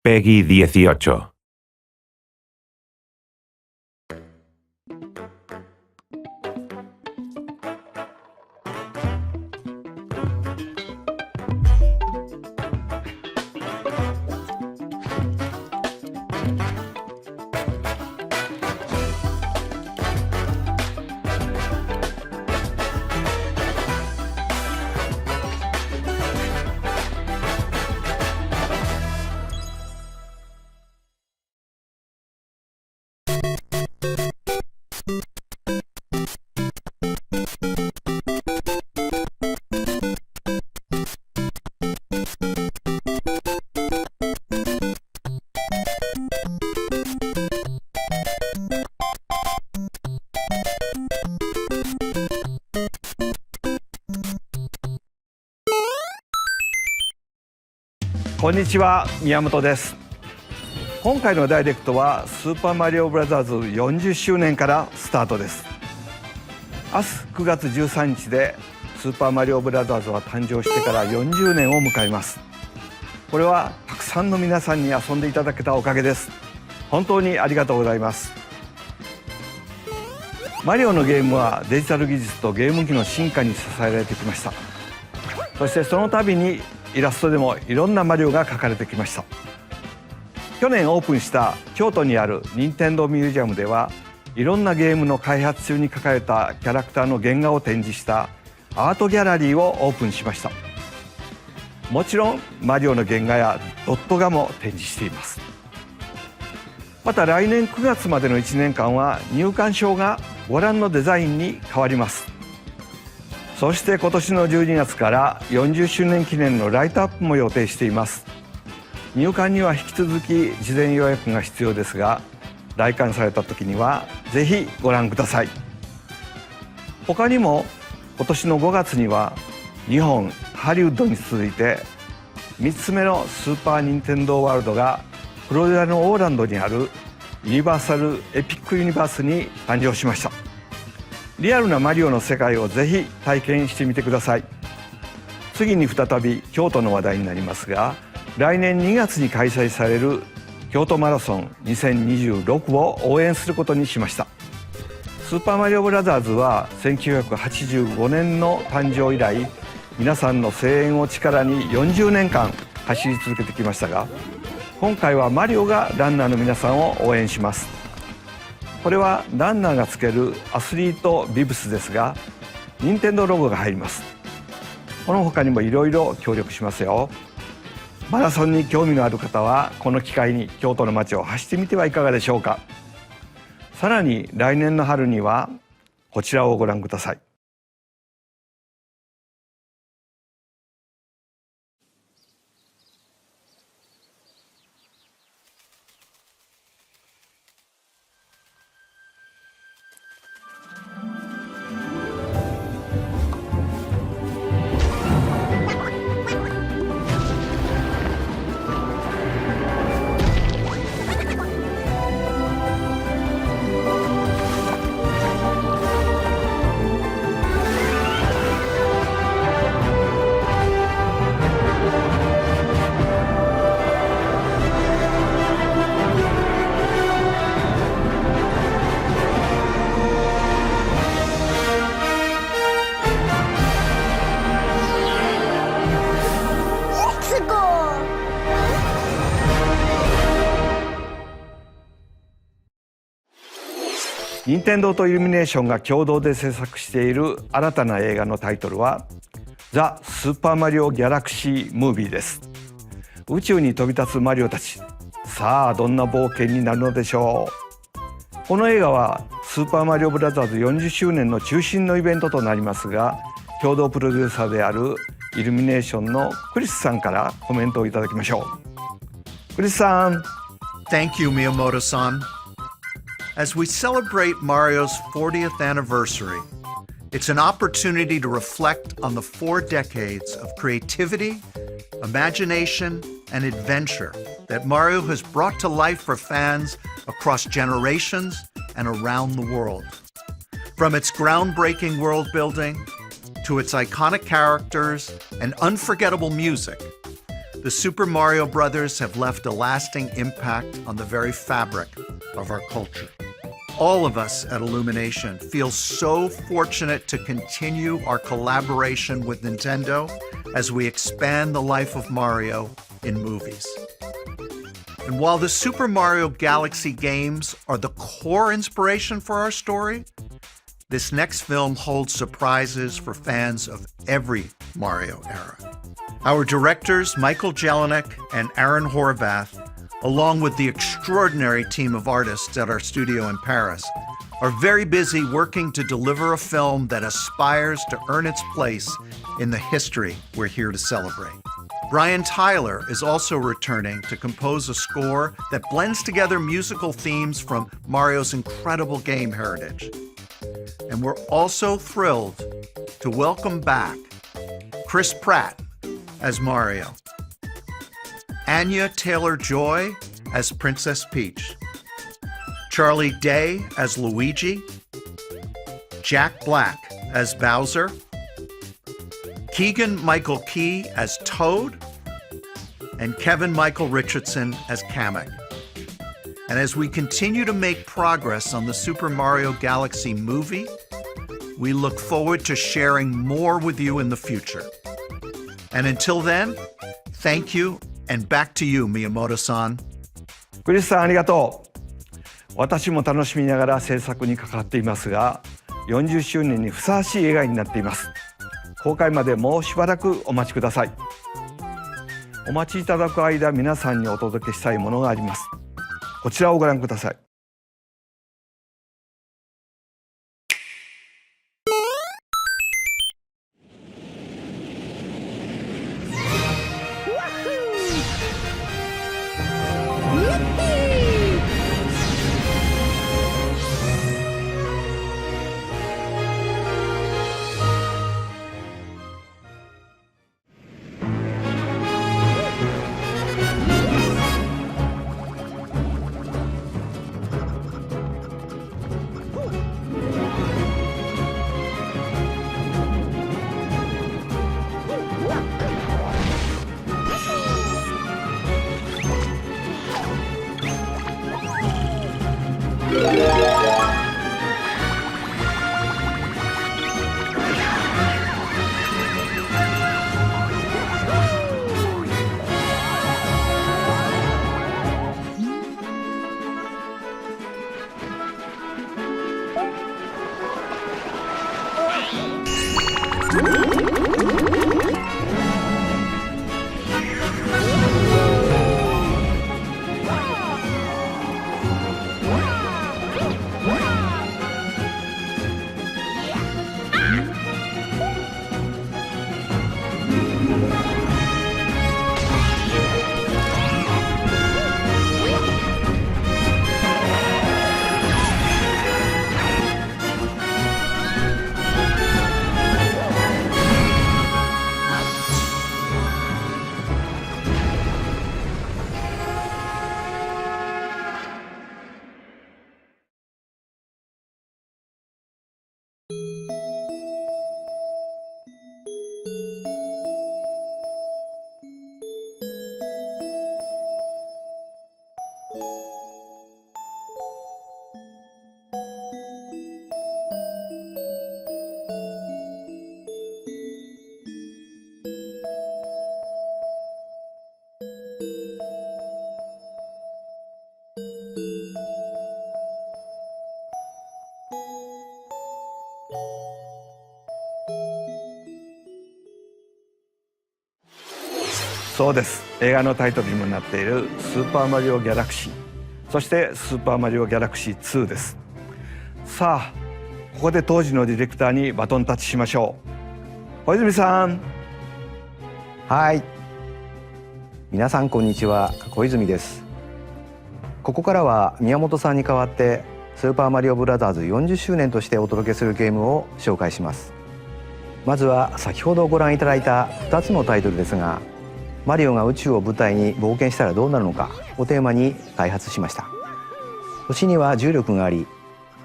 Peggy 18.こんにちは、宮本です。今回のダイレクトはスーパーマリオブラザーズ40周年からスタートです。明日9月13日でスーパーマリオブラザーズは誕生してから40年を迎えます。これはたくさんの皆さんに遊んでいただけたおかげです。本当にありがとうございます。マリオのゲームはデジタル技術とゲーム機の進化に支えられてきました。そしてその度にイラストでもいろんなマリオが描かれてきました。去年オープンした京都にある任天堂ミュージアムではいろんなゲームの開発中に描かれたキャラクターの原画を展示したアートギャラリーをオープンしました。もちろんマリオの原画やドット画も展示しています。また来年9月までの1年間は入館証がご覧のデザインに変わります。そして今年の12月から40周年記念のライトアップも予定しています。入館には引き続き事前予約が必要ですが、来館された時にはぜひご覧ください。他にも今年の5月には日本ハリウッドに続いて3つ目のスーパー・ニンテンドー・ワールドがフロリダのオーランドにあるユニバーサル・エピック・ユニバースに誕生しました。リアルなマリオの世界をぜひ体験してみてください。次に再び京都の話題になりますが、来年2月に開催される京都マラソン2026を応援することにしました。スーパーマリオブラザーズは1985年の誕生以来、皆さんの声援を力に40年間走り続けてきましたが、今回はマリオがランナーの皆さんを応援します。これはランナーがつけるアスリートビブスですが、任天堂ロゴが入ります。この他にもいろいろ協力しますよ。マラソンに興味のある方はこの機会に京都の街を走ってみてはいかがでしょうか。さらに来年の春にはこちらをご覧ください。任天堂とイルミネーションが共同で制作している新たな映画のタイトルはザ・スーパーマリオ・ギャラクシー・ムービーです。宇宙に飛び立つマリオたち、さあどんな冒険になるのでしょう。この映画はスーパーマリオブラザーズ40周年の中心のイベントとなりますが、共同プロデューサーであるイルミネーションのクリスさんからコメントをいただきましょう。クリスさん。 Thank you, Miyamoto-san. As we celebrate Mario's 40th anniversary, it's an opportunity to reflect on the 4 decades of creativity, imagination, and adventure that Mario has brought to life for fans across generations and around the world. From its groundbreaking world building to its iconic characters and unforgettable music, The Super Mario Brothers have left a lasting impact on the very fabric of our culture. All of us at Illumination feel so fortunate to continue our collaboration with Nintendo as we expand the life of Mario in movies. And while the Super Mario Galaxy games are the core inspiration for our story, this next film holds surprises for fans of every Mario era. Our directors, Michael Jelinek and Aaron Horvath, along with the extraordinary team of artists at our studio in Paris, are very busy working to deliver a film that aspires to earn its place in the history we're here to celebrate. Brian Tyler is also returning to compose a score that blends together musical themes from Mario's incredible game heritage. And we're also thrilled to welcome back Chris Pratt as Mario, Anya Taylor-Joy as Princess Peach, Charlie Day as Luigi, Jack Black as Bowser, Keegan-Michael Key as Toad, and Kevin Michael Richardson as Kamek. And as we continue to make progress on the Super Mario Galaxy movie, we look forward to sharing more with you in the future. And until then, thank you, and back to you, Miyamoto-san. クリスさんありがとう。私も楽しみながら制作に関わっていますが、40周年にふさわしい映画になっています。公開までもうしばらくお待ちください。お待ちいただく間、皆さんにお届けしたいものがあります。こちらをご覧ください。そうです。映画のタイトルにもなっているスーパーマリオギャラクシー、そしてスーパーマリオギャラクシー2です。さあ、ここで当時のディレクターにバトンタッチしましょう。小泉さん。はい。皆さんこんにちは、小泉です。ここからは宮本さんに代わってスーパーマリオブラザーズ40周年としてお届けするゲームを紹介します。まずは先ほどご覧いただいた2つのタイトルですが、マリオが宇宙を舞台に冒険したらどうなるのかをテーマに開発しました。星には重力があり、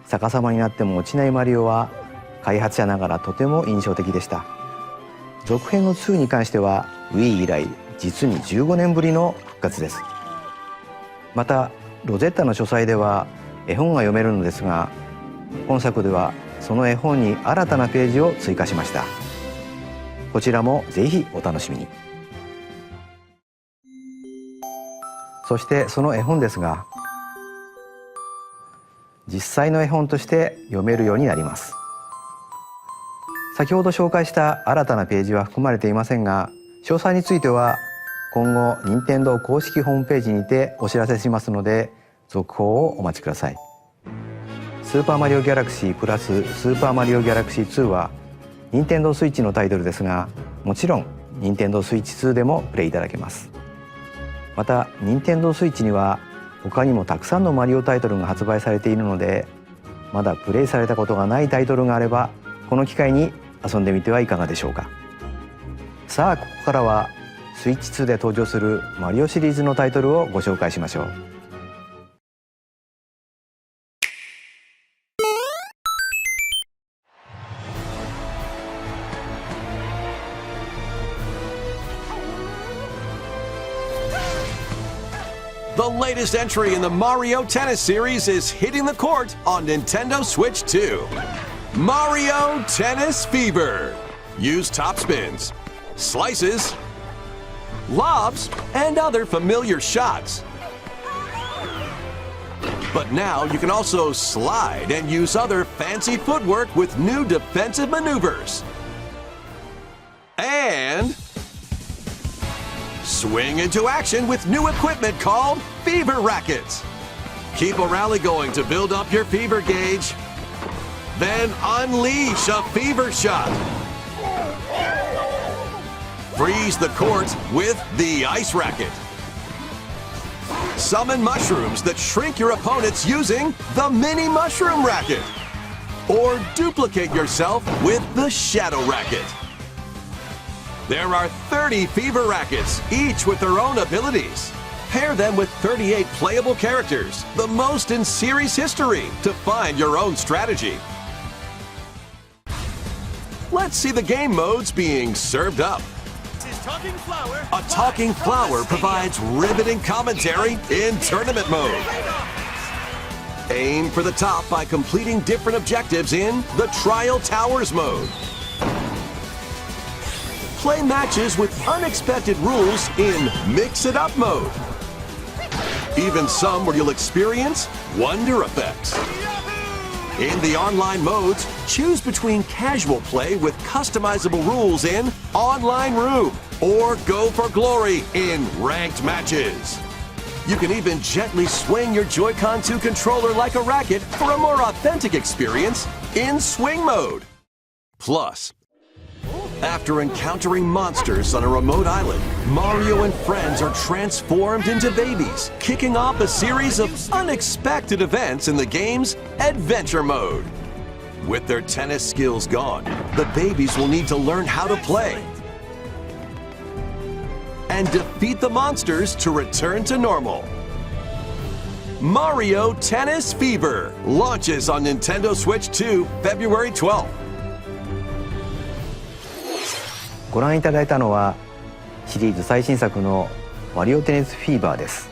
逆さまになっても落ちないマリオは開発者ながらとても印象的でした。続編の2に関しては Wii 以来実に15年ぶりの復活です。またロゼッタの書斎では絵本が読めるのですが、本作ではその絵本に新たなページを追加しました。こちらもぜひお楽しみに。そしてその絵本ですが、実際の絵本として読めるようになります。先ほど紹介した新たなページは含まれていませんが、詳細については今後任天堂公式ホームページにてお知らせしますので、続報をお待ちください。スーパーマリオギャラクシープラススーパーマリオギャラクシー2は任天堂スイッチのタイトルですが、もちろん任天堂スイッチ2でもプレイいただけます。また任天堂スイッチには他にもたくさんのマリオタイトルが発売されているので、まだプレイされたことがないタイトルがあればこの機会に遊んでみてはいかがでしょうか。さあここからはスイッチ2で登場するマリオシリーズのタイトルをご紹介しましょう。The latest entry in the Mario Tennis series is hitting the court on Nintendo Switch 2. Mario Tennis Fever. Use topspins, slices, lobs, and other familiar shots. But now you can also slide and use other fancy footwork with new defensive maneuvers. And swing into action with new equipment called Fever Rackets. Keep a rally going to build up your fever gauge. Then unleash a fever shot. Freeze the court with the Ice Racket. Summon mushrooms that shrink your opponents using the Mini Mushroom Racket. Or duplicate yourself with the Shadow Racket. There are 30 Fever Rackets, each with their own abilities. Pair them with 38 playable characters, the most in series history, to find your own strategy. Let's see the game modes being served up. A talking flower provides riveting commentary in tournament mode. Aim for the top by completing different objectives in the Trial Towers mode. Play matches with unexpected rules in Mix It Up mode. Even some where you'll experience wonder effects. In the online modes, choose between casual play with customizable rules in Online Room, or go for glory in ranked matches. You can even gently swing your Joy-Con 2 controller like a racket for a more authentic experience in Swing mode. Plus, after encountering monsters on a remote island, Mario and friends are transformed into babies, kicking off a series of unexpected events in the game's Adventure mode. With their tennis skills gone, the babies will need to learn how to play and defeat the monsters to return to normal. Mario Tennis Fever launches on Nintendo Switch 2 February 12th. ご覧いただいたのはシリーズ最新作のマリオテニスフィーバーです。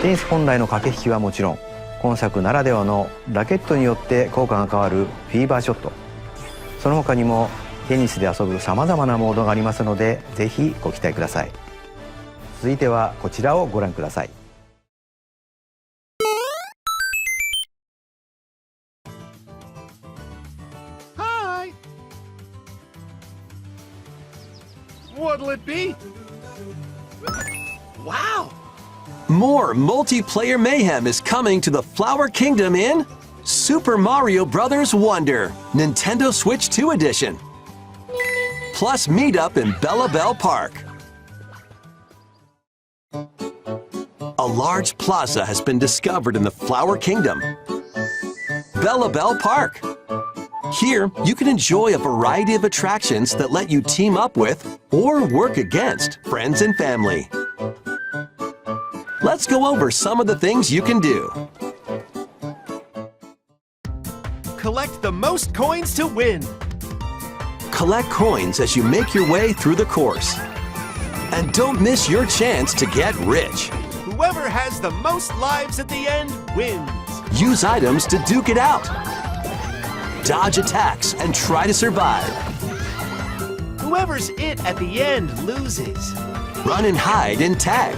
テニス本来の駆け引きはもちろん、今作ならではのラケットによって効果が変わるフィーバーショット、その他にもテニスで遊ぶさまざまなモードがありますので、ぜひご期待ください。続いてはこちらをご覧ください。What'll it be? Wow! More multiplayer mayhem is coming to the Flower Kingdom in Super Mario Bros. Wonder, Nintendo Switch 2 Edition. Plus meet-up in Bella Bell Park. A large plaza has been discovered in the Flower Kingdom. Bella Bell Park. Here, you can enjoy a variety of attractions that let you team up with or work against friends and family. Let's go over some of the things you can do. Collect the most coins to win. Collect coins as you make your way through the course. And don't miss your chance to get rich. Whoever has the most lives at the end wins. Use items to duke it out. Dodge attacks and try to survive. Whoever's it at the end loses. Run and hide and tag.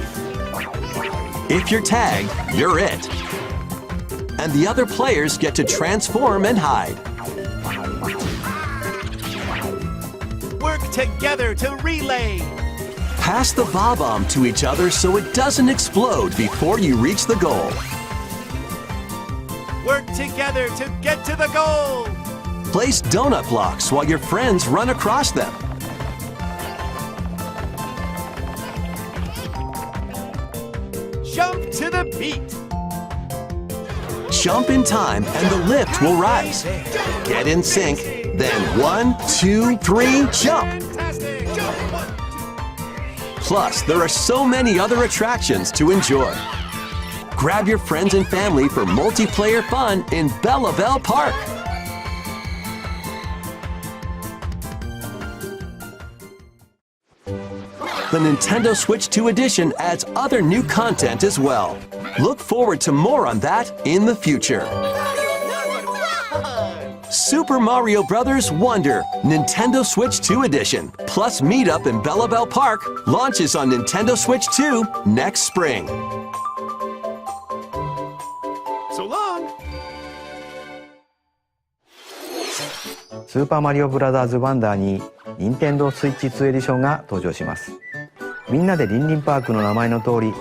If you're tagged, you're it. And the other players get to transform and hide. Work together to relay. Pass the bomb to each other so it doesn't explode before you reach the goal. Work together to get to the goal. Place donut blocks while your friends run across them. Jump to the beat. Jump in time and the lift will rise. Get in sync, then 1, 2, 3, jump! Fantastic. Jump. 1, 2. Plus, there are so many other attractions to enjoy. Grab your friends and family for multiplayer fun in Belleville Park. The Nintendo Switch 2 edition adds other new content as well. Look forward to more on that in the future. Super Mario Bros. Wonder Nintendo Switch 2 edition plus Meetup in Belleville Park launches on Nintendo Switch 2 next spring. So long. スーパーマリオブラザーズワンダーに任天堂スイッチ2エディションが登場します。みんなでリンリンパークの名前の通り、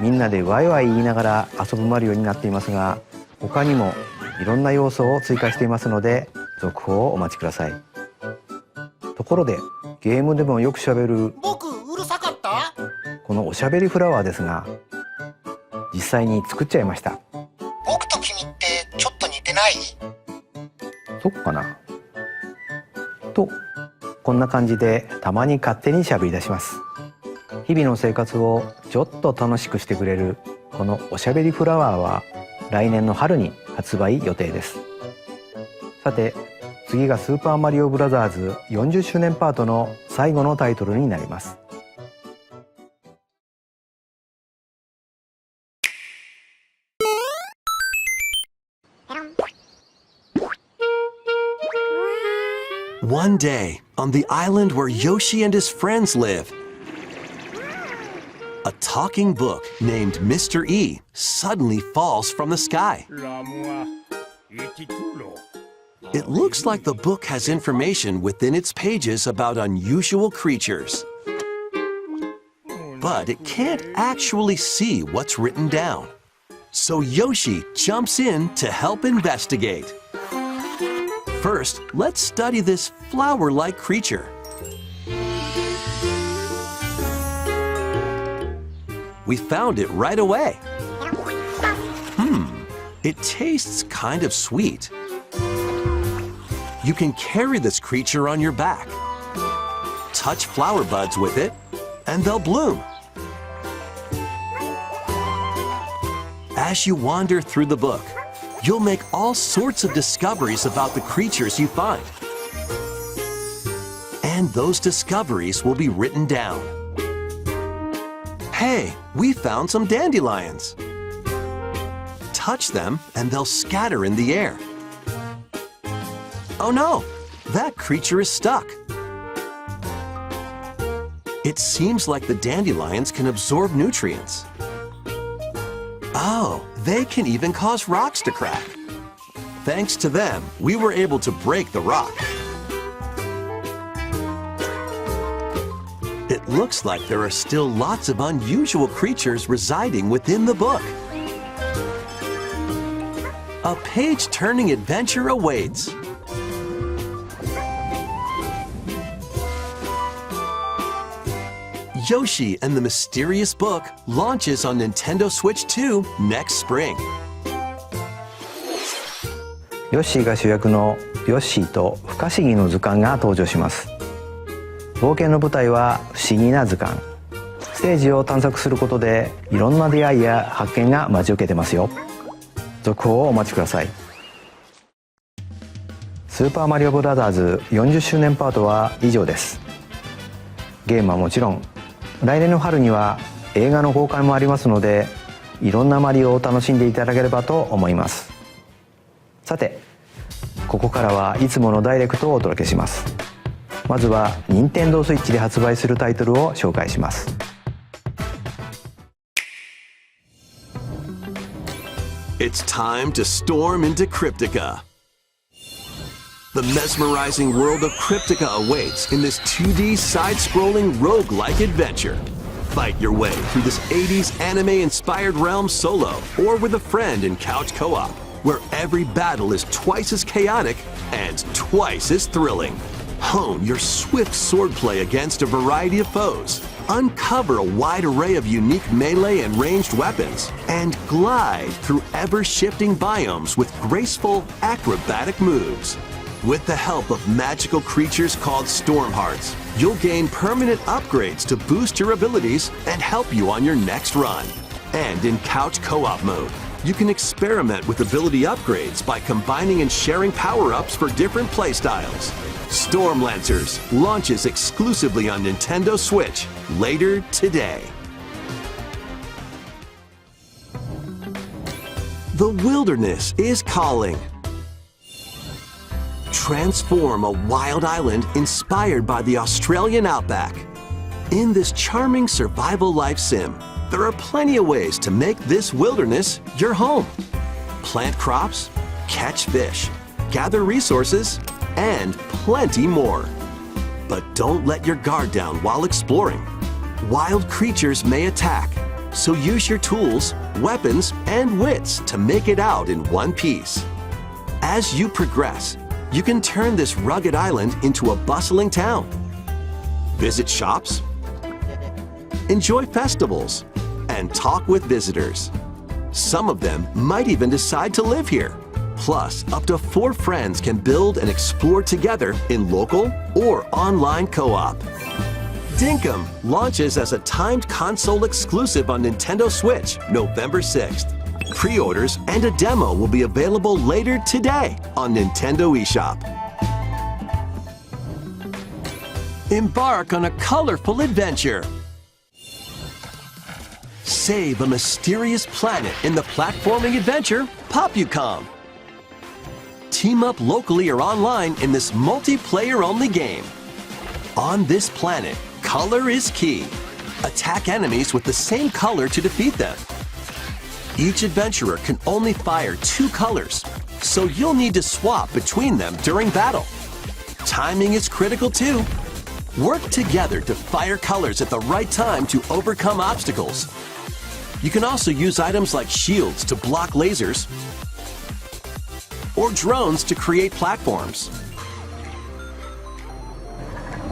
みんなでワイワイ言いながら遊ぶマリオになっていますが、他にもいろんな要素を追加していますので、続報をお待ちください。ところで、ゲームでもよくしゃべる僕うるさかった？このおしゃべりフラワーですが、実際に作っちゃいました。僕と君ってちょっと似てない？そっかなと、こんな感じでたまに勝手にしゃべり出します。日々の生活をちょっと楽しくしてくれるこのおしゃべりフラワーは来年の春に発売予定です。さて次がスーパーマリオブラザーズ40周年パートの最後のタイトルになります。One day, on the island where Yoshi and his friends live, a talking book named Mr. E suddenly falls from the sky. It looks like the book has information within its pages about unusual creatures. But it can't actually see what's written down. So Yoshi jumps in to help investigate. First, let's study this flower-like creature. We found it right away. It tastes kind of sweet. You can carry this creature on your back. Touch flower buds with it, and they'll bloom. As you wander through the book, you'll make all sorts of discoveries about the creatures you find. And those discoveries will be written down. Hey, we found some dandelions. Touch them and they'll scatter in the air. Oh no, that creature is stuck. It seems like the dandelions can absorb nutrients. Oh, they can even cause rocks to crack. Thanks to them, we were able to break the rock. It looks like there are still lots of unusual creatures residing within the book. A page-turning adventure awaits. Yoshi and the Mysterious Book launches on Nintendo Switch 2 next spring. ヨッシーが主役のヨッシーと不可思議の図鑑が登場します。冒険の舞台は不思議な図鑑。ステージを探索することでいろんな出会いや発見が待ち受けてますよ。続報をお待ちください。スーパーマリオブラザーズ40周年パートは以上です。ゲームはもちろん来年の春には映画の公開もありますので、いろんなマリオを楽しんでいただければと思います。さて、ここからはいつものダイレクトをお届けします。まずは任天堂スイッチで発売するタイトルを紹介します。It's time to storm into Cryptica. The mesmerizing world of Cryptica awaits in this 2D side-scrolling roguelike adventure. Fight your way through this 80s anime-inspired realm solo or with a friend in couch co-op, where every battle is twice as chaotic and twice as thrilling. Hone your swift swordplay against a variety of foes, uncover a wide array of unique melee and ranged weapons, and glide through ever-shifting biomes with graceful, acrobatic moves. With the help of magical creatures called Storm Hearts, you'll gain permanent upgrades to boost your abilities and help you on your next run. And in couch co-op mode, you can experiment with ability upgrades by combining and sharing power-ups for different playstyles. Storm Lancers launches exclusively on Nintendo Switch later today. The wilderness is calling. Transform a wild island inspired by the Australian outback. In this charming survival life sim, there are plenty of ways to make this wilderness your home. Plant crops, catch fish, gather resources, and plenty more. But don't let your guard down while exploring. Wild creatures may attack, so use your tools, weapons, and wits to make it out in one piece. As you progress, you can turn this rugged island into a bustling town. Visit shops, enjoy festivals, and talk with visitors. Some of them might even decide to live here. Plus, up to 4 friends can build and explore together in local or online co-op. Dinkum launches as a timed console exclusive on Nintendo Switch November 6th. Pre-orders and a demo will be available later today on Nintendo eShop. Embark on a colorful adventure. Save a mysterious planet in the platforming adventure Popucom. Team up locally or online in this multiplayer-only game. On this planet, color is key. Attack enemies with the same color to defeat them. Each adventurer can only fire 2 colors, so you'll need to swap between them during battle. Timing is critical too. Work together to fire colors at the right time to overcome obstacles. You can also use items like shields to block lasers or drones to create platforms.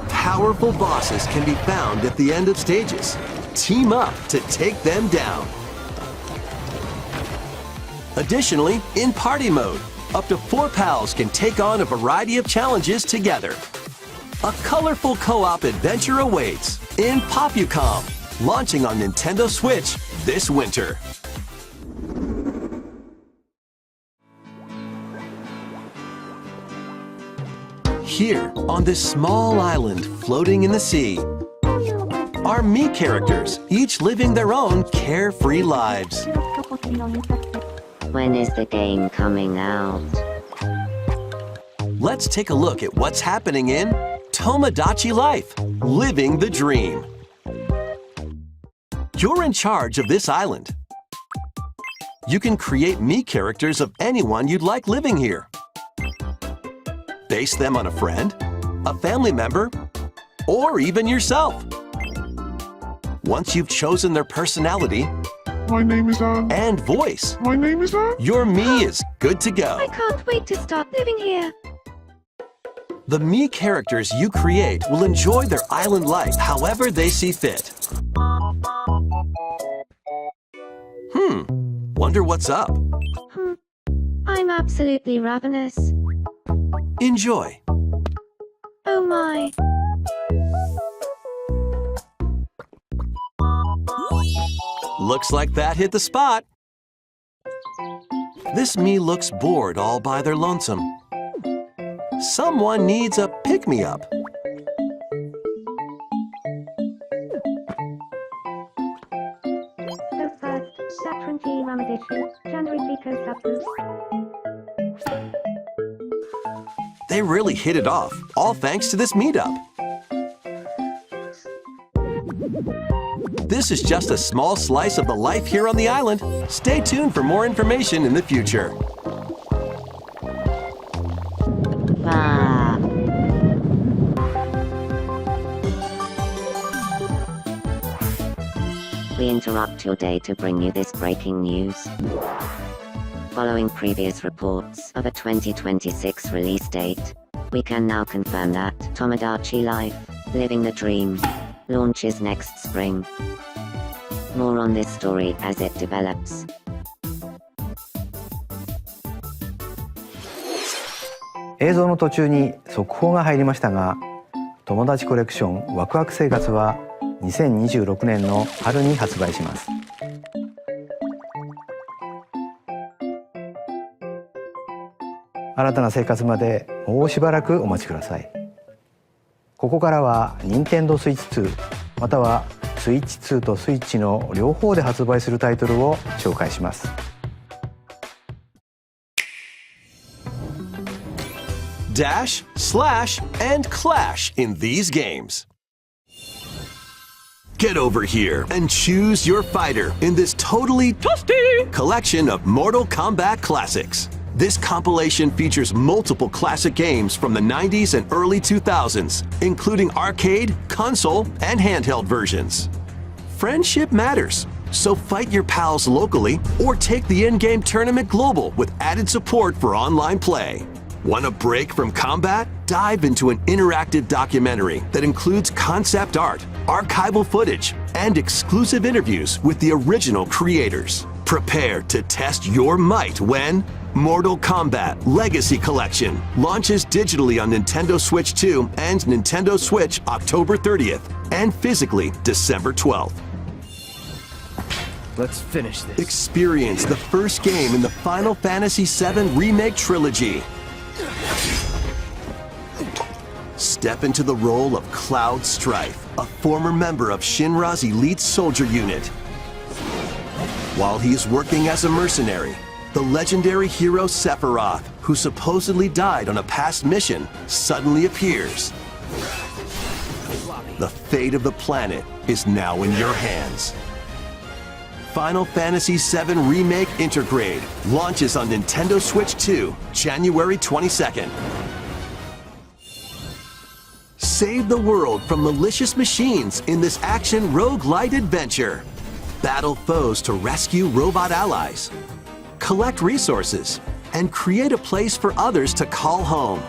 Powerful bosses can be found at the end of stages. Team up to take them down. Additionally, in party mode, up to 4 pals can take on a variety of challenges together. A colorful co-op adventure awaits in Popucom, launching on Nintendo Switch this winter. Here, on this small island floating in the sea, are me characters, each living their own carefree lives. When is the game coming out? Let's take a look at what's happening in Tomodachi Life, Living the Dream. You're in charge of this island. You can create me characters of anyone you'd like living here. Base them on a friend, a family member, or even yourself. Once you've chosen their personality, My name is Anne. and voice, My name is Anne. your me is good to go. I can't wait to start living here. The me characters you create will enjoy their island life however they see fit. Wonder what's up? I'm absolutely ravenous. Enjoy. Oh my. Looks like that hit the spot. This me looks bored all by their lonesome. Someone needs a pick-me-up. Saffron Ramadishi, January Subtítulos. They really hit it off, all thanks to this meetup. This is just a small slice of the life here on the island. Stay tuned for more information in the future. We interrupt your day to bring you this breaking news. Following previous reports of a 2026 release date, we can now confirm that Tomodachi Life, Living the Dream, launches next spring. More on this story as it develops. 映像の途中に速報が入りましたが、友達コレクションワクワク生活は2026年の春に発売します。新たな生活までもうしばらくお待ちください。ここからは任天堂スイッチ2またはスイッチ2とスイッチの両方で発売するタイトルを紹介します。Dash, slash, and clash in these games. Get over here and choose your fighter in this totally toasty collection of Mortal Kombat classics. This compilation features multiple classic games from the 90s and early 2000s, including arcade, console, and handheld versions. Friendship matters, so fight your pals locally or take the in-game tournament global with added support for online play. Want a break from combat? Dive into an interactive documentary that includes concept art, archival footage, and exclusive interviews with the original creators. Prepare to test your might when Mortal Kombat Legacy Collection launches digitally on Nintendo Switch 2 and Nintendo Switch October 30th and physically December 12th. Let's finish this. Experience the first game in the Final Fantasy VII Remake Trilogy. Step into the role of Cloud Strife, a former member of Shinra's elite soldier unit. While he is working as a mercenary, the legendary hero Sephiroth, who supposedly died on a past mission, suddenly appears. The fate of the planet is now in your hands. Final Fantasy VII Remake Intergrade launches on Nintendo Switch 2, January 22nd. Save the world from malicious machines in this action roguelite adventure. Battle foes to rescue robot allies. Collect resources and create a place for others to call home.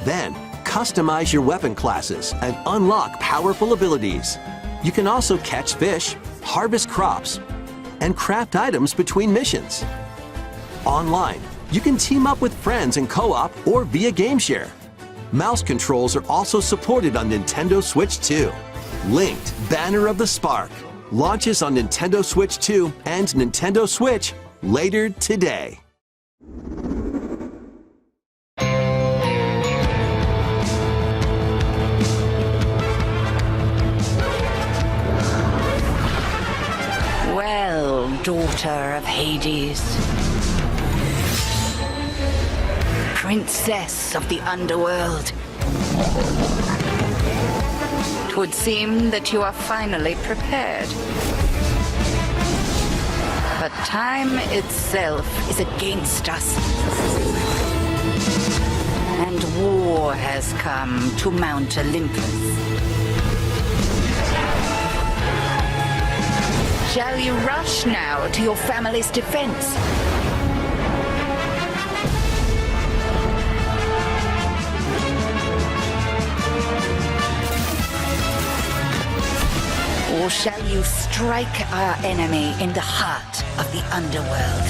Then, customize your weapon classes and unlock powerful abilities. You can also catch fish, harvest crops, and craft items between missions. Online, you can team up with friends in co-op or via game share. Mouse controls are also supported on Nintendo Switch 2. Linked Banner of the Spark launches on Nintendo Switch 2 and Nintendo Switch later today. Well, daughter of Hades, princess of the underworld, 'twould seem that you are finally prepared. But time itself is against us, and war has come to Mount Olympus. Shall you rush now to your family's defense? Or shall you strike our enemy in the heart of the underworld?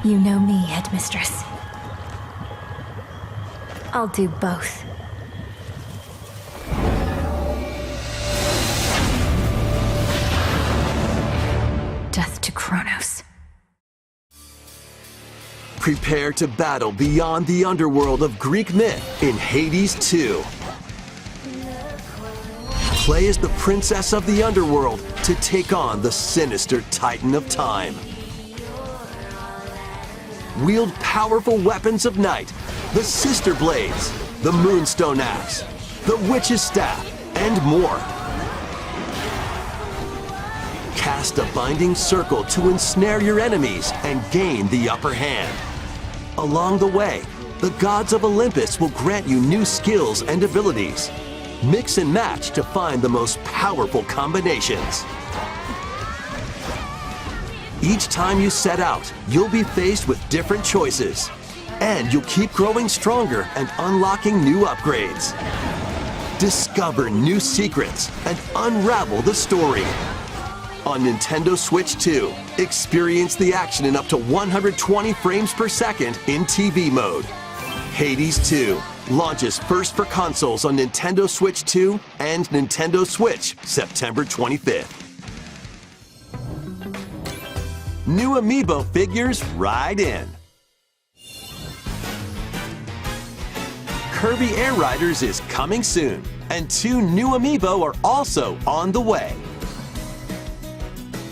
You know me, Headmistress. I'll do both. Prepare to battle beyond the underworld of Greek myth in Hades 2. Play as the princess of the underworld to take on the sinister Titan of Time. Wield powerful weapons of night, the Sister Blades, the Moonstone Axe, the Witch's Staff, and more. Cast a binding circle to ensnare your enemies and gain the upper hand. Along the way, the gods of Olympus will grant you new skills and abilities. Mix and match to find the most powerful combinations. Each time you set out, you'll be faced with different choices. And you'll keep growing stronger and unlocking new upgrades. Discover new secrets and unravel the story. On Nintendo Switch 2, experience the action in up to 120 frames per second in TV mode. Hades 2 launches first for consoles on Nintendo Switch 2 and Nintendo Switch September 25th. New Amiibo figures ride in. Kirby Air Riders is coming soon, and 2 new Amiibo are also on the way.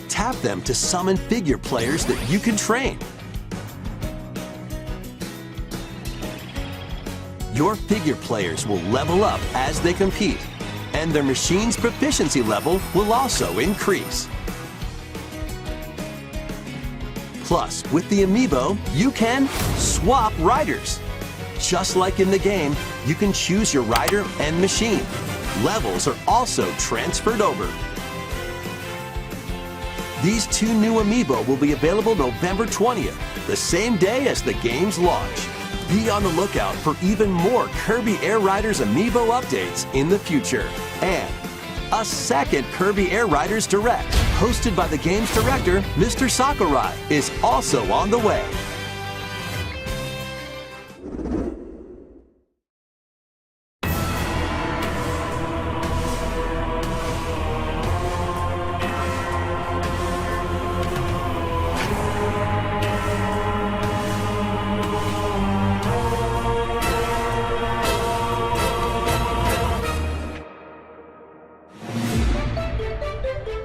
Tap them to summon figure players that you can train. Your figure players will level up as they compete, and their machine's proficiency level will also increase. Plus, with the Amiibo, you can swap riders. Just like in the game, you can choose your rider and machine. Levels are also transferred over. These 2 new Amiibo will be available November 20th, the same day as the game's launch. Be on the lookout for even more Kirby Air Riders Amiibo updates in the future. And a second Kirby Air Riders Direct, hosted by the game's director, Mr. Sakurai, is also on the way.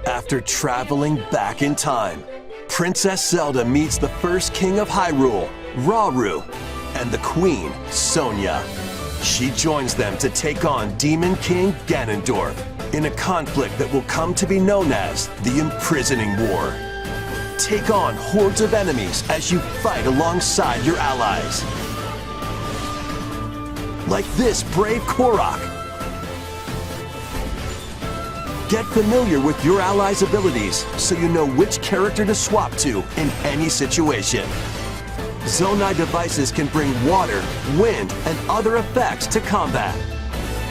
After traveling back in time, Princess Zelda meets the first king of Hyrule, Rauru, and the queen, Sonia. She joins them to take on Demon King Ganondorf in a conflict that will come to be known as the Imprisoning War. Take on hordes of enemies as you fight alongside your allies. Like this brave Korok. Get familiar with your allies' abilities so you know which character to swap to in any situation. Zonai devices can bring water, wind, and other effects to combat.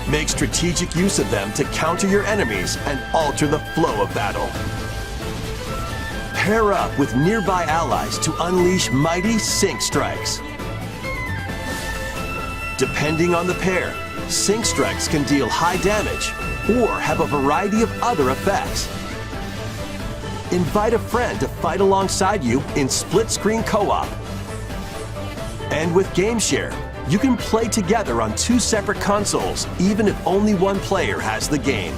Make strategic use of them to counter your enemies and alter the flow of battle. Pair up with nearby allies to unleash mighty sync strikes. Depending on the pair, sync strikes can deal high damage or have a variety of other effects. Invite a friend to fight alongside you in split-screen co-op. And with GameShare, you can play together on 2 separate consoles, even if only one player has the game.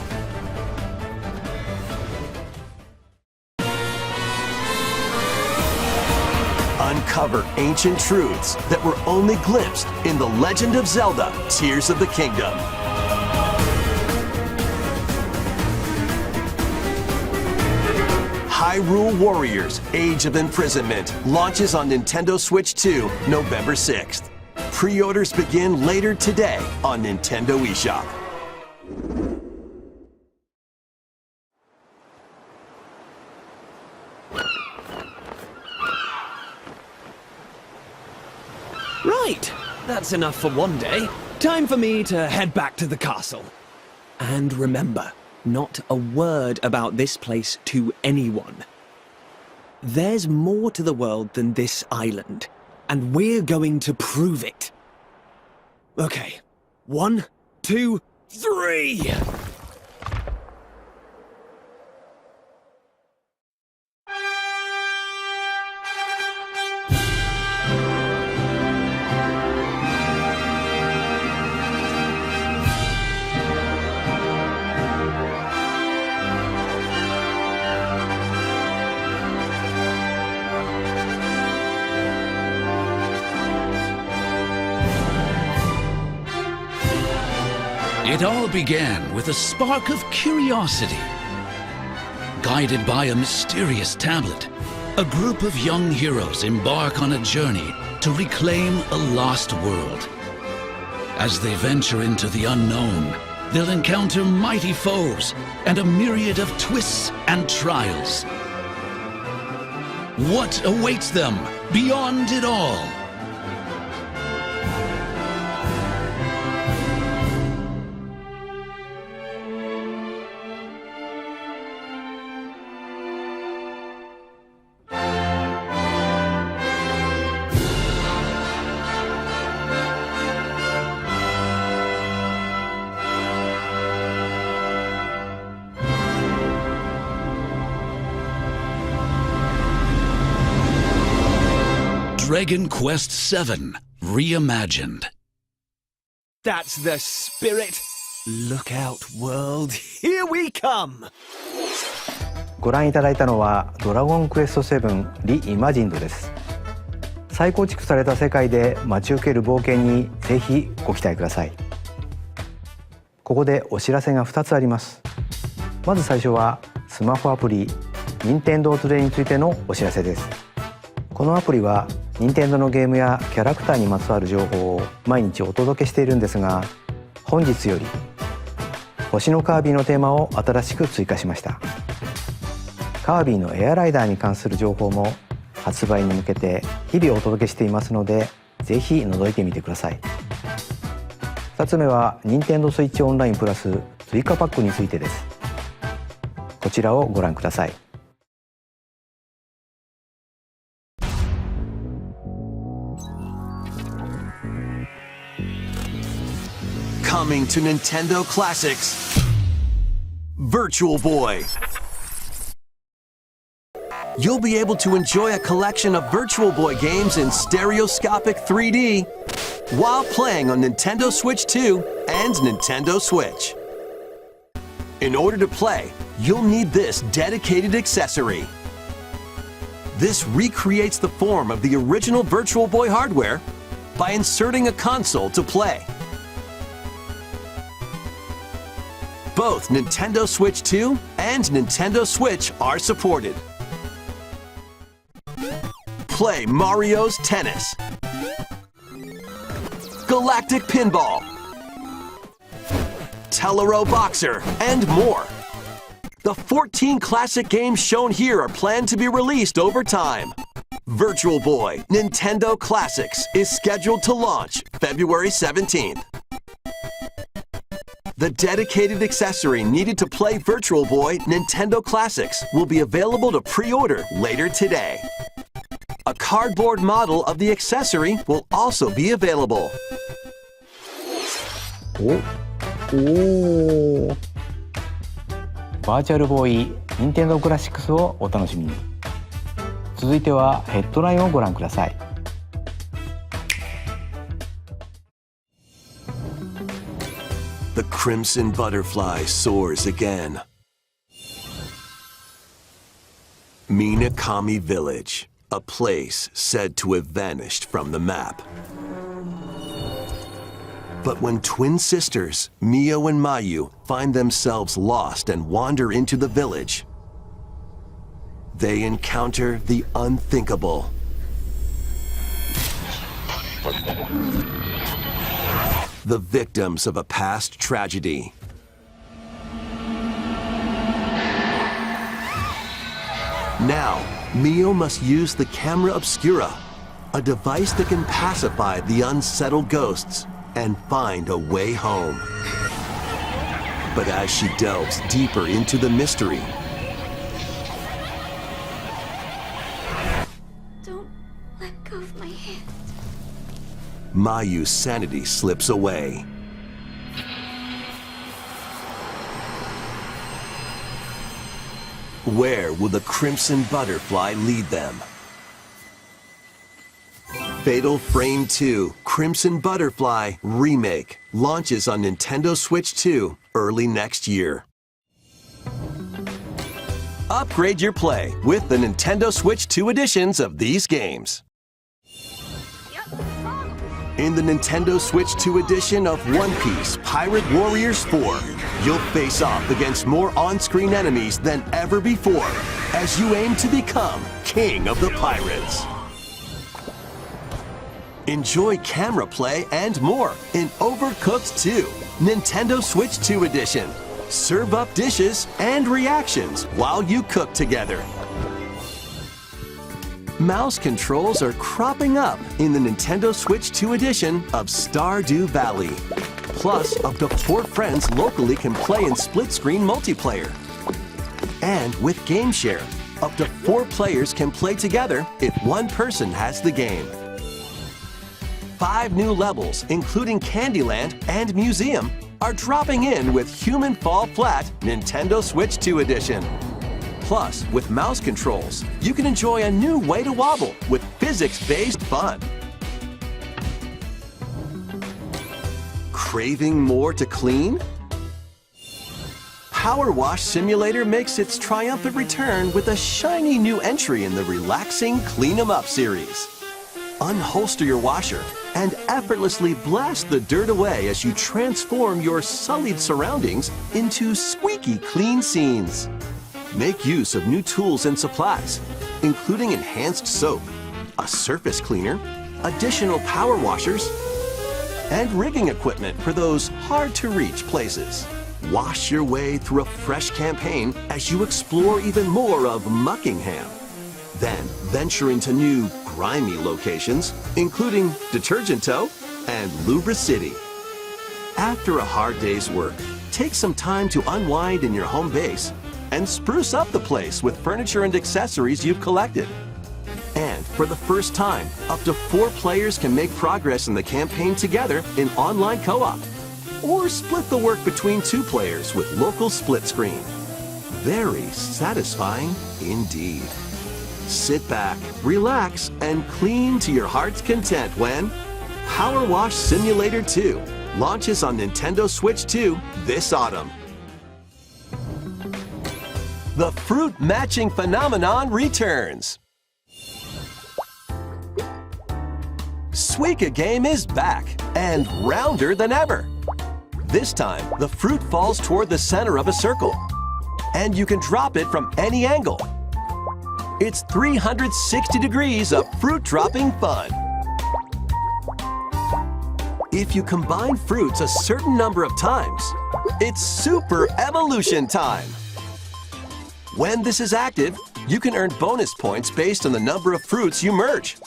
Uncover ancient truths that were only glimpsed in The Legend of Zelda: Tears of the Kingdom. Hyrule Warriors: Age of Imprisonment launches on Nintendo Switch 2 November 6th. Pre-orders begin later today on Nintendo eShop. Right, that's enough for one day. Time for me to head back to the castle. And remember, not a word about this place to anyone. There's more to the world than this island, and we're going to prove it. Okay, 1, 2, 3! It all began with a spark of curiosity. Guided by a mysterious tablet, a group of young heroes embark on a journey to reclaim a lost world. As they venture into the unknown, they'll encounter mighty foes and a myriad of twists and trials. What awaits them beyond it all? Dragon Quest VII Reimagined. That's the spirit. Look out, world. Here we come. ご覧いただいたのはドラゴンクエスト7リイマジンドです。再構築された世界で待ち受ける冒険にぜひご期待ください。ここでお知らせが2つあります。まず最初はスマホアプリ任天堂トゥデイについてのお知らせです。このアプリは任天堂のゲームやキャラクターにまつわる情報を毎日お届けしているんですが、本日より星のカービィのテーマを新しく追加しました。カービィのエアライダーに関する情報も発売に向けて日々お届けしていますので、ぜひ覗いてみてください。2つ目は任天堂スイッチオンラインプラス追加パックについてです。こちらをご覧ください。Coming to Nintendo Classics, Virtual Boy. You'll be able to enjoy a collection of Virtual Boy games in stereoscopic 3D while playing on Nintendo Switch 2 and Nintendo Switch. In order to play, you'll need this dedicated accessory. This recreates the form of the original Virtual Boy hardware by inserting a console to play. Both Nintendo Switch 2 and Nintendo Switch are supported. Play Mario's Tennis, Galactic Pinball, Telero Boxer, and more. The 14 classic games shown here are planned to be released over time. Virtual Boy Nintendo Classics is scheduled to launch February 17th. The dedicated accessory needed to play Virtual Boy Nintendo Classics will be available to pre-order later today. A cardboard model of the accessory will also be available. バーチャルボーイ任天堂クラシックスをお楽しみに。続いてはヘッドラインをご覧ください。The crimson butterfly soars again. Minakami Village, a place said to have vanished from the map. But when twin sisters, Mio and Mayu, find themselves lost and wander into the village, they encounter the unthinkable. The victims of a past tragedy. Now, Mio must use the camera obscura, a device that can pacify the unsettled ghosts and find a way home. But as she delves deeper into the mystery, Don't let go of my hand. Mayu's sanity slips away. Where will the crimson butterfly lead them? Fatal Frame 2 Crimson Butterfly Remake launches on Nintendo Switch 2 early next year. Upgrade your play with the Nintendo Switch 2 editions of these games. In the Nintendo Switch 2 edition of One Piece Pirate Warriors 4, you'll face off against more on-screen enemies than ever before as you aim to become King of the Pirates. Enjoy camera play and more in Overcooked 2, Nintendo Switch 2 edition. Serve up dishes and reactions while you cook together. Mouse controls are cropping up in the Nintendo Switch 2 edition of Stardew Valley. Plus, up to 4 friends locally can play in split-screen multiplayer. And with Game Share, up to 4 players can play together if one person has the game. 5 new levels, including Candyland and Museum, are dropping in with Human Fall Flat Nintendo Switch 2 edition. Plus, with mouse controls, you can enjoy a new way to wobble with physics-based fun. Craving more to clean? Power Wash Simulator makes its triumphant return with a shiny new entry in the relaxing Clean 'em Up series. Unholster your washer and effortlessly blast the dirt away as you transform your sullied surroundings into squeaky clean scenes. Make use of new tools and supplies, including enhanced soap, a surface cleaner, additional power washers, and rigging equipment for those hard-to-reach places. Wash your way through a fresh campaign as you explore even more of Muckingham. Then venture into new, grimy locations, including Detergento and Lubra City. After a hard day's work, take some time to unwind in your home base and spruce up the place with furniture and accessories you've collected. And for the first time, up to 4 players can make progress in the campaign together in online co-op, or split the work between 2 players with local split screen. Very satisfying indeed. Sit back, relax, and clean to your heart's content when Power Wash Simulator 2 launches on Nintendo Switch 2 this autumn. The fruit matching phenomenon returns. Suika Game is back and rounder than ever. This time, the fruit falls toward the center of a circle, and you can drop it from any angle. It's 360 degrees of fruit dropping fun. If you combine fruits a certain number of times, it's super evolution time. When this is active, you can earn bonus points based on the number of fruits you merge.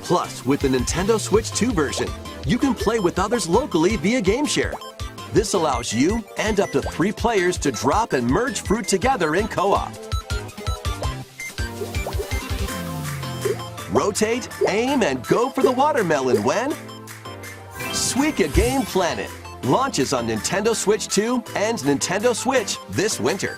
Plus, with the Nintendo Switch 2 version, you can play with others locally via Game Share. This allows you and up to 3 players to drop and merge fruit together in co-op. Rotate, aim, and go for the watermelon when Suika Game Planet launches on Nintendo Switch 2 and Nintendo Switch this winter.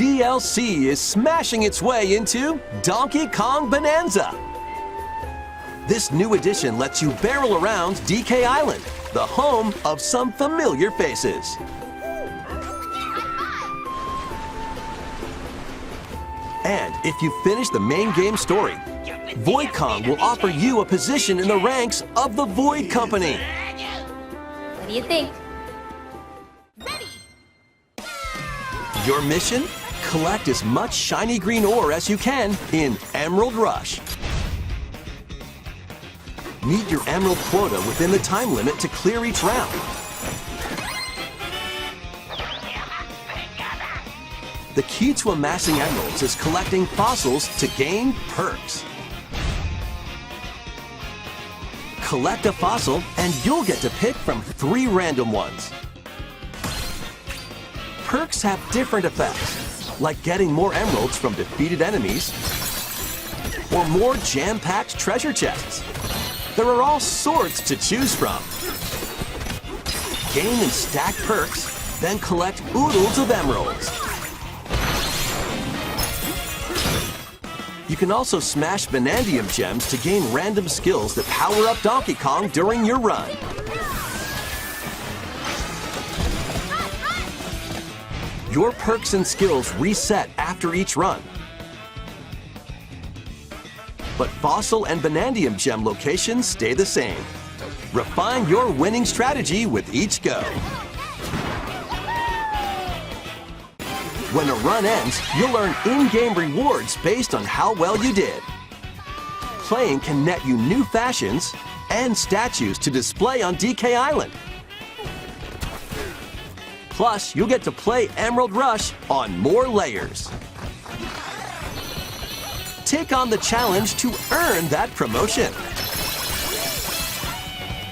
DLC is smashing its way into Donkey Kong Bonanza. This new edition lets you barrel around DK Island, the home of some familiar faces. And if you finish the main game story, Void Kong will offer you a position in the ranks of the Void Company. What do you think? Your mission? Collect as much shiny green ore as you can in Emerald Rush. Meet your emerald quota within the time limit to clear each round. The key to amassing emeralds is collecting fossils to gain perks. Collect a fossil and you'll get to pick from 3 random ones. Perks have different effects, like getting more emeralds from defeated enemies or more jam-packed treasure chests. There are all sorts to choose from. Gain and stack perks, then collect oodles of emeralds. You can also smash Vanadium gems to gain random skills that power up Donkey Kong during your run. Your perks and skills reset after each run. But Fossil and Vanadium gem locations stay the same. Refine your winning strategy with each go. When a run ends, you'll earn in-game rewards based on how well you did. Playing can net you new fashions and statues to display on DK Island. Plus, you'll get to play Emerald Rush on more layers. Take on the challenge to earn that promotion.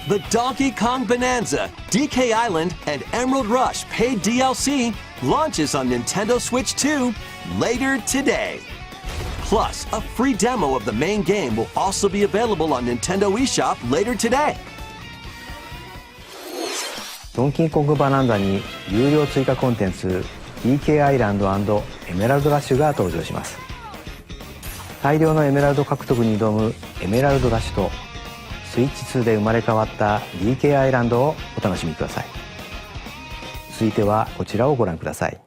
The Donkey Kong Bonanza, DK Island, and Emerald Rush paid DLC launches on Nintendo Switch 2 later today. Plus, a free demo of the main game will also be available on Nintendo eShop later today. ドンキーコングバナンザに有料追加コンテンツ DK アイランド&エメラルドラッシュが登場します。大量のエメラルド獲得に挑むエメラルドラッシュとスイッチ2で生まれ変わった DK アイランドをお楽しみください。続いてはこちらをご覧ください。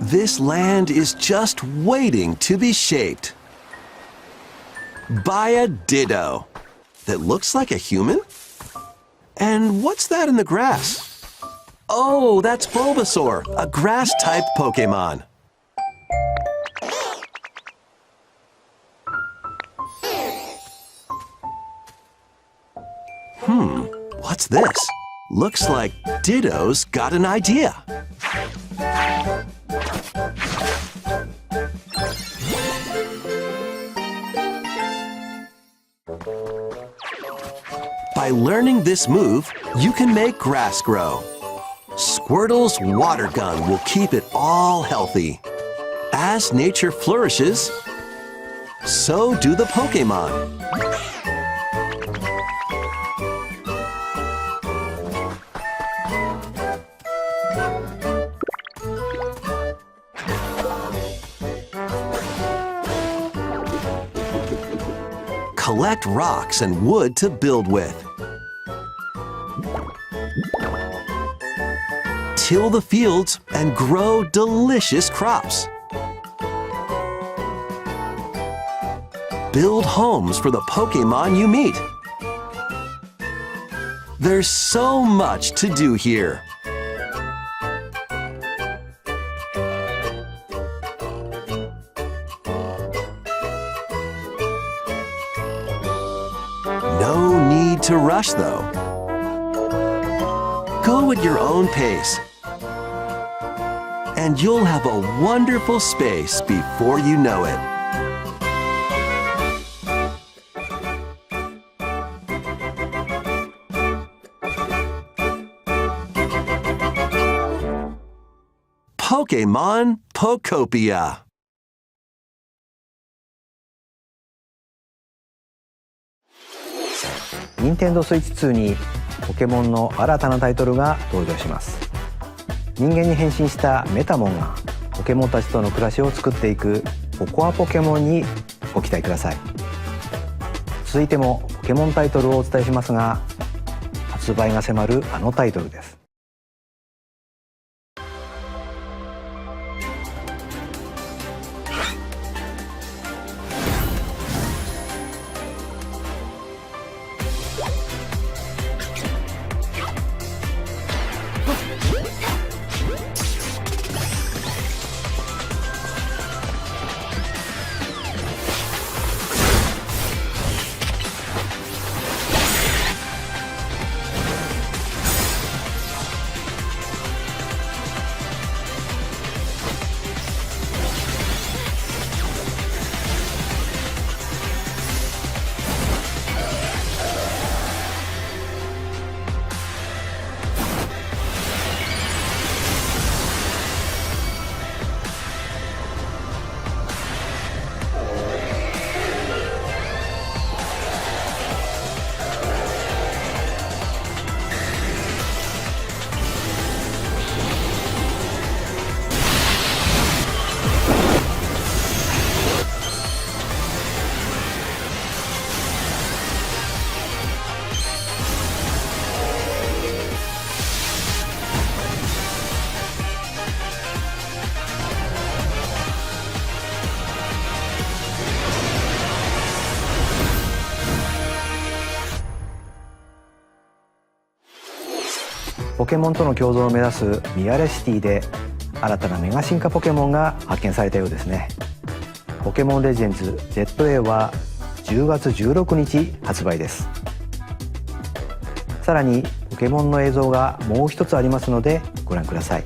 This land is just waiting to be shaped by a Ditto that looks like a human? And what's that in the grass? Oh, that's Bulbasaur, a grass-type Pokemon. What's this? Looks like Ditto's got an idea. By learning this move, you can make grass grow. Squirtle's water gun will keep it all healthy. As nature flourishes, so do the Pokemon. Collect rocks and wood to build with. Till the fields and grow delicious crops. Build homes for the Pokemon you meet. There's so much to do here. No need to rush, though. Go go at your own pace. And you'll have a wonderful space before you know it. Pokemon Pokopia. 任天堂スイッチ2にポケモンの新たなタイトルが登場します。人間に変身したメタモンがポケモンたちとの暮らしを作っていくポコアポケモンにご期待ください。続いてもポケモンタイトルをお伝えしますが、発売が迫るあのタイトルです。ポケモンとの共存を目指すミアレシティで新たなメガ進化ポケモンが発見されたようですね。ポケモンレジェンズ ZA は10月16日発売です。さらにポケモンの映像がもう一つありますのでご覧ください。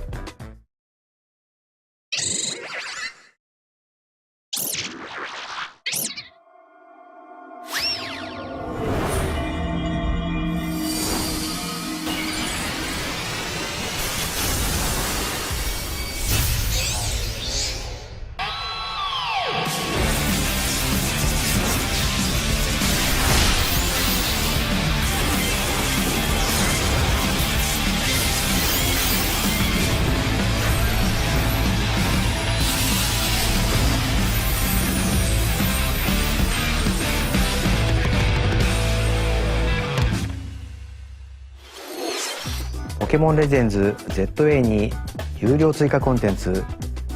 ポケモンレジェンズ ZA に有料追加コンテンツ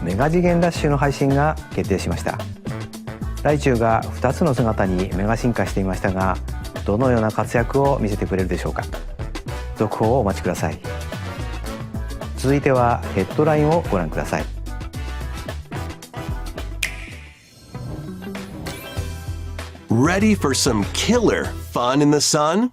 メガ次元ダッシュの配信が決定しました。ライチュウが2つの姿にメガ進化していましたが、どのような活躍を見せてくれるでしょうか。続報をお待ちください。続いてはヘッドラインをご覧ください。Ready for some killer fun in the sun?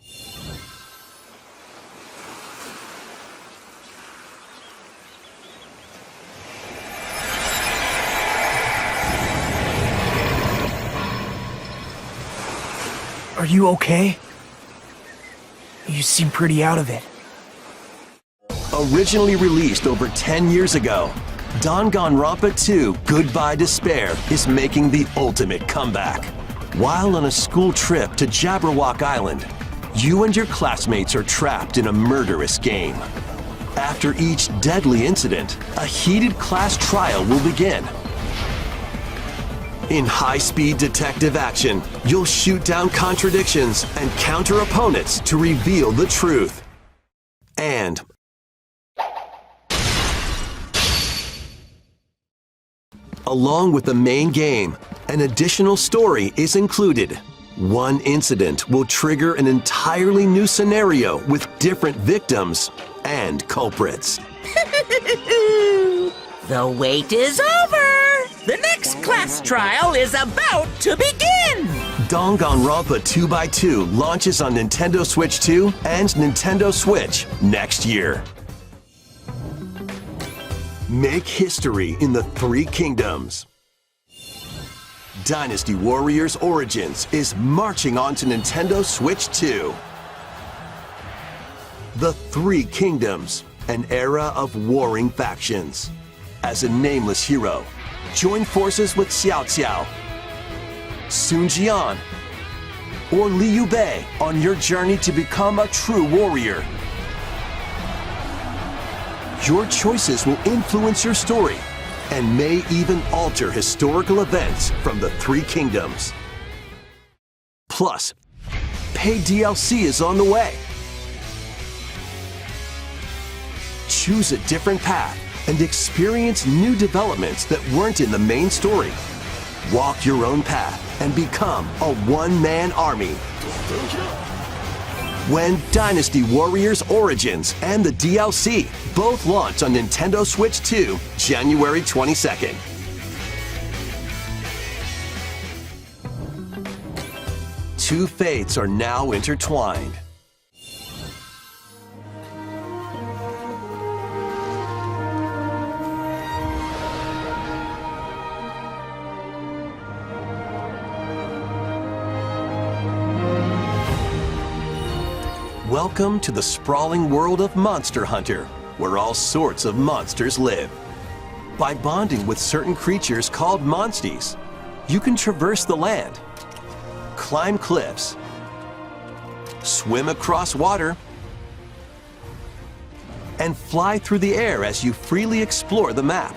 Are you okay? You seem pretty out of it. Originally released over 10 years ago, Danganronpa 2 Goodbye Despair is making the ultimate comeback. While on a school trip to Jabberwock Island, you and your classmates are trapped in a murderous game. After each deadly incident, a heated class trial will begin. In high-speed detective action, you'll shoot down contradictions and counter opponents to reveal the truth. And along with the main game, an additional story is included. One incident will trigger an entirely new scenario with different victims and culprits. The wait is over! The next class trial is about to begin! Danganronpa 2x2 launches on Nintendo Switch 2 and Nintendo Switch next year. Make history in the Three Kingdoms. Dynasty Warriors Origins is marching on to Nintendo Switch 2. The Three Kingdoms, an era of warring factions. As a nameless hero, join forces with Xiao Xiao, Sun Jian, or Liu Bei on your journey to become a true warrior. Your choices will influence your story and may even alter historical events from the Three Kingdoms. Plus, paid DLC is on the way. Choose a different path and experience new developments that weren't in the main story. Walk your own path and become a one-man army. When Dynasty Warriors Origins and the DLC both launch on Nintendo Switch 2, January 22nd. Two fates are now intertwined. Welcome to the sprawling world of Monster Hunter, where all sorts of monsters live. By bonding with certain creatures called monsties, you can traverse the land, climb cliffs, swim across water, and fly through the air as you freely explore the map.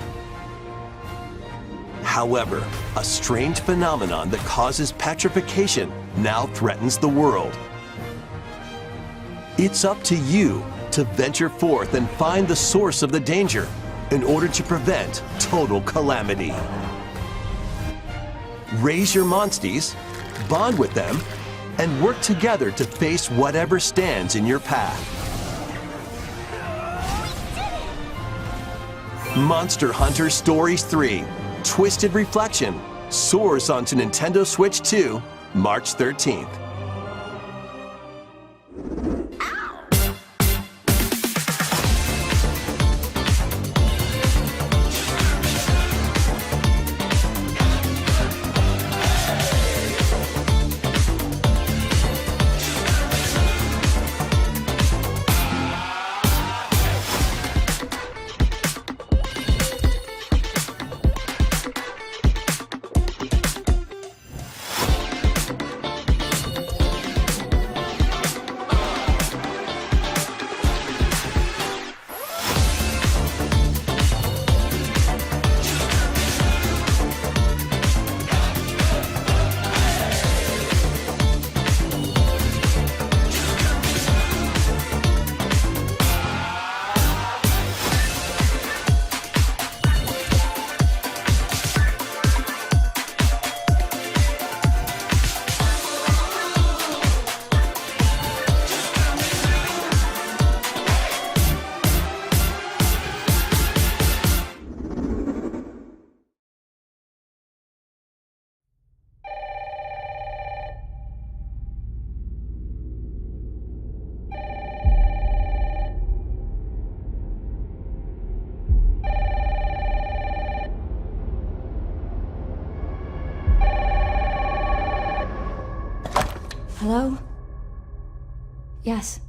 However, a strange phenomenon that causes petrification now threatens the world. It's up to you to venture forth and find the source of the danger in order to prevent total calamity. Raise your monsties, bond with them, and work together to face whatever stands in your path. Monster Hunter Stories 3: Twisted Reflection soars onto Nintendo Switch 2, March 13th. Hello? Yes.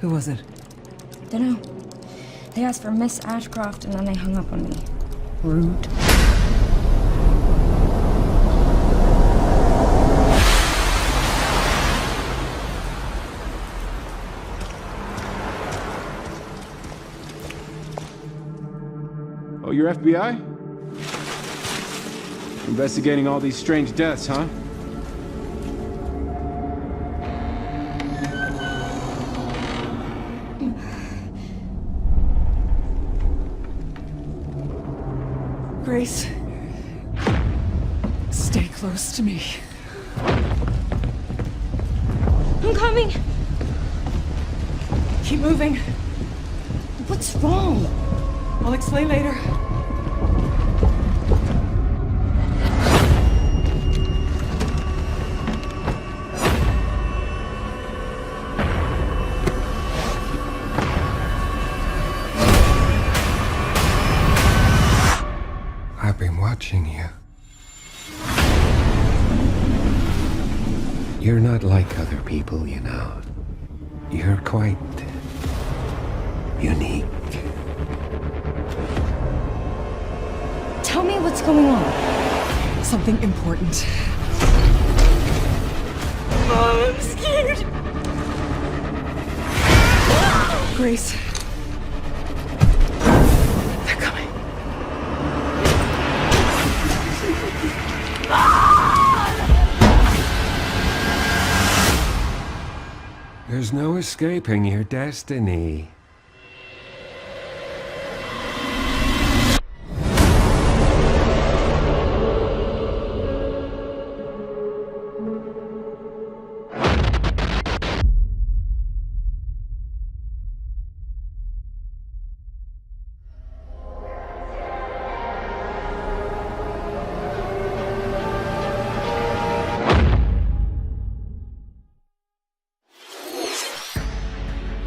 Who was it? Dunno. They asked for Miss Ashcroft and then they hung up on me. Rude. Oh, you're FBI? Investigating all these strange deaths, huh? Grace, stay close to me. I'm coming! Keep moving. What's wrong? I'll explain later. been watching you. You're not like other people, you know. You're quite unique. Tell me what's going on. Something important. Oh, I'm scared. Grace. They're coming. There's no escaping your destiny.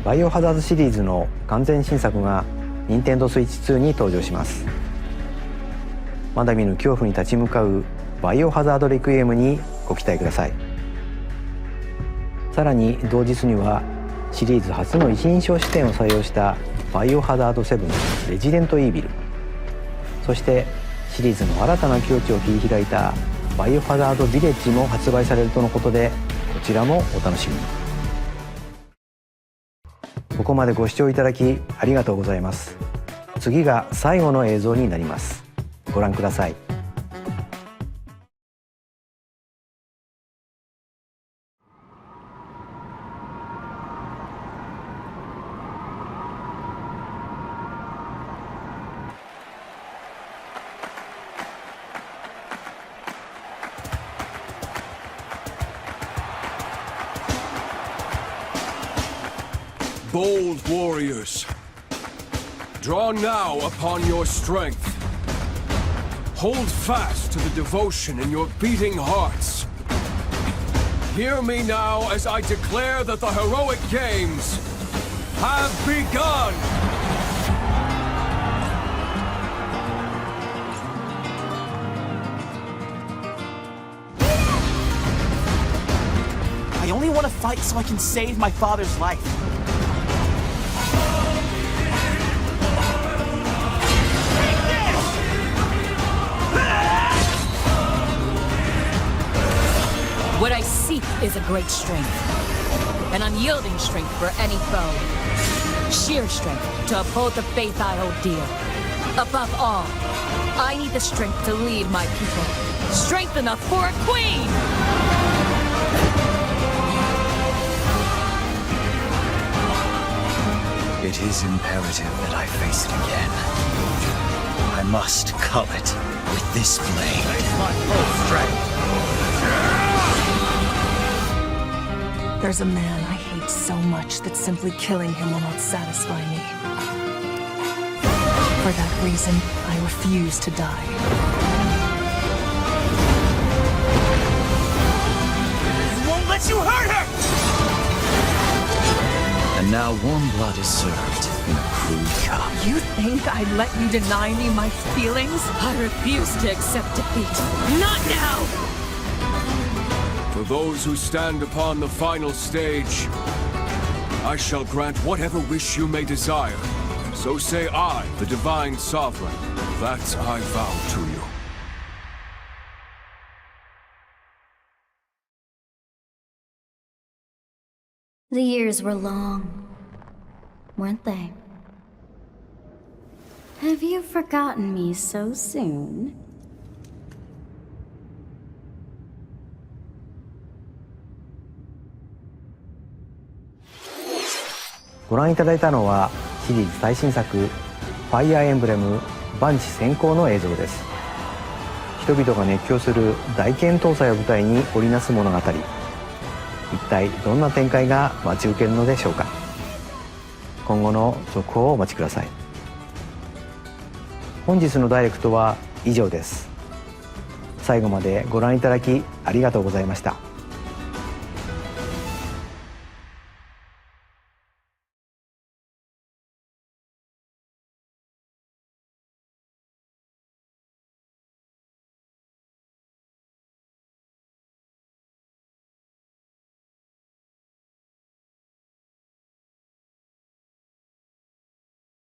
バイオハザードシリーズの完全新作が任天堂スイッチ2に登場します。まだ見ぬ恐怖に立ち向かうバイオハザードレクイエムにご期待ください。さらに同日にはシリーズ初の一人称視点を採用したバイオハザード7レジデントイービル、そしてシリーズの新たな境地を切り開いたバイオハザードヴィレッジも発売されるとのことで、こちらもお楽しみに。ここまでご視聴いただきありがとうございます。次が最後の映像になります。ご覧ください。Bold warriors, draw now upon your strength. Hold fast to the devotion in your beating hearts. Hear me now as I declare that the heroic games have begun! I only want to fight so I can save my father's life. What I seek is a great strength, an unyielding strength for any foe. Sheer strength to uphold the faith I hold dear. Above all, I need the strength to lead my people. Strength enough for a queen! It is imperative that I face it again. I must cull it with this blade. Face my full strength. There's a man I hate so much that simply killing him will not satisfy me. For that reason, I refuse to die. He won't let you hurt her! And now warm blood is served in a crude cup. You think I'd let you deny me my feelings? I refuse to accept defeat. Not now! For those who stand upon the final stage, I shall grant whatever wish you may desire. So say I, the Divine Sovereign, that I vow to you. The years were long, weren't they? Have you forgotten me so soon? ご覧いただいたのはシリーズ最新作「ファイアーエンブレム万地先行」の映像です。人々が熱狂する大剣闘祭を舞台に織りなす物語、一体どんな展開が待ち受けるのでしょうか。今後の続報をお待ちください。本日のダイレクトは以上です。最後までご覧いただきありがとうございました。